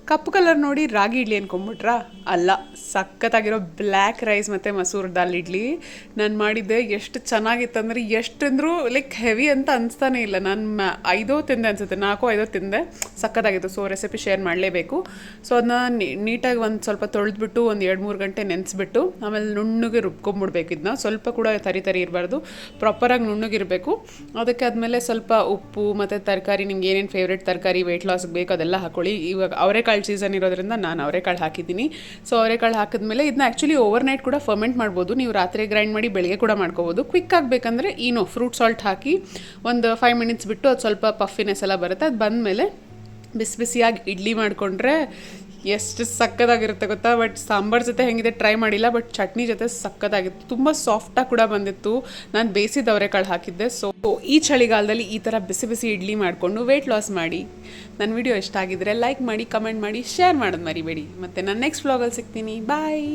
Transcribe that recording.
ಕಪ್ಪು colour ನೋಡಿ ರಾಗಿ ಇಡ್ಲಿ ಅನ್ಕೊಂಬಿಟ್ರಾ? ಅಲ್ಲ, ಸಖತ್ತಾಗಿರೋ black rice ಮತ್ತು ಮಸೂರ್ ದಾಲ್ ಇಡ್ಲಿ ನಾನು ಮಾಡಿದ್ದೆ. ಎಷ್ಟು ಚೆನ್ನಾಗಿತ್ತಂದರೆ, ಎಷ್ಟಂದ್ರೂ ಲೈಕ್ ಹೆವಿ ಅಂತ ಅನಿಸ್ತಾನೆ ಇಲ್ಲ. ನಾನು 5 ತಿಂದೆ ಅನಿಸುತ್ತೆ, 4-5 ತಿಂದೆ. ಸಖತ್ತಾಗಿತ್ತು. ಸೊ ರೆಸಿಪಿ ಶೇರ್ ಮಾಡಲೇಬೇಕು. ಸೊ ಅದನ್ನ ನೀಟಾಗಿ ಒಂದು ಸ್ವಲ್ಪ ತೊಳೆದ್ಬಿಟ್ಟು ಒಂದು 2-3 ಗಂಟೆ ನೆನೆಸ್ಬಿಟ್ಟು ಆಮೇಲೆ ನುಣ್ಣಗೆ ರುಬ್ಕೊಂಬಿಡ್ಬೇಕು. ಇದನ್ನ ಸ್ವಲ್ಪ ಕೂಡ ತರಿ ಇರಬಾರ್ದು, ಪ್ರಾಪರಾಗಿ ನುಣ್ಣಗಿರಬೇಕು. ಅದಕ್ಕೆ ಆದಮೇಲೆ ಸ್ವಲ್ಪ ಉಪ್ಪು ಮತ್ತು ತರಕಾರಿ, ನಿಮ್ಗೆ ಏನೇನು ಫೇವ್ರೇಟ್ ತರಕಾರಿ ವೆಯ್ಟ್ ಲಾಸ್ಗೆ ಬೇಕು ಅದೆಲ್ಲ ಹಾಕ್ಕೊಳ್ಳಿ. ಇವಾಗ ಅವರೆಕಾಳು ಸೀಸನ್ ಇರೋದ್ರಿಂದ ನಾನು ಅವರೆಕಾಳು ಹಾಕಿದ್ದೀನಿ. ಸೊ ಅವರೆಕಾಳು ಹಾಕಿದ್ಮೇಲೆ ಇದನ್ನ ಆ್ಯಕ್ಚುಲಿ ಓವರ್ ನೈಟ್ ಕೂಡ ಫರ್ಮೆಂಟ್ ಮಾಡ್ಬೋದು. ನೀವು ರಾತ್ರಿ ಗ್ರೈಂಡ್ ಮಾಡಿ ಬೆಳಗ್ಗೆ ಕೂಡ ಮಾಡ್ಕೋಬೋದು. ಕ್ವಿಕ್ ಆಗಬೇಕಂದ್ರೆ ಫ್ರೂಟ್ ಸಾಲ್ಟ್ ಹಾಕಿ ಒಂದು 5 ಮಿನಿಟ್ಸ್ ಬಿಟ್ಟು ಅದು ಸ್ವಲ್ಪ ಪಫಿನೆಸ್ ಎಲ್ಲ ಬರುತ್ತೆ. ಅದು ಬಂದಮೇಲೆ ಬಿಸಿ ಬಿಸಿಯಾಗಿ ಇಡ್ಲಿ ಮಾಡಿಕೊಂಡ್ರೆ ಎಷ್ಟು ಸಕ್ಕತ್ತಾಗಿರುತ್ತೆ ಗೊತ್ತಾ. ಬಟ್ ಸಾಂಬಾರು ಜೊತೆ ಹೆಂಗಿದೆ ಟ್ರೈ ಮಾಡಿಲ್ಲ, ಬಟ್ ಚಟ್ನಿ ಜೊತೆ ಸಕ್ಕತ್ತಾಗಿತ್ತು. ತುಂಬ ಸಾಫ್ಟಾಗಿ ಕೂಡ ಬಂದಿತ್ತು. ನಾನು ಬೇಯಿಸಿದ ಅವರೆಕಾಳು ಹಾಕಿದ್ದೆ. ಸೊ ಈ ಚಳಿಗಾಲದಲ್ಲಿ ಈ ಥರ ಬಿಸಿ ಬಿಸಿ ಇಡ್ಲಿ ಮಾಡಿಕೊಂಡು ವೆಯ್ಟ್ ಲಾಸ್ ಮಾಡಿ. ನನ್ನ ವಿಡಿಯೋ ಇಷ್ಟ ಆಗಿದ್ರೆ ಲೈಕ್ ಮಾಡಿ, ಕಮೆಂಟ್ ಮಾಡಿ, ಶೇರ್ ಮಾಡೋದು ಮರಿಬೇಡಿ. ಮತ್ತು ನಾನು ನೆಕ್ಸ್ಟ್ ವ್ಲಾಗಲ್ಲಿ ಸಿಗ್ತೀನಿ. ಬಾಯ್.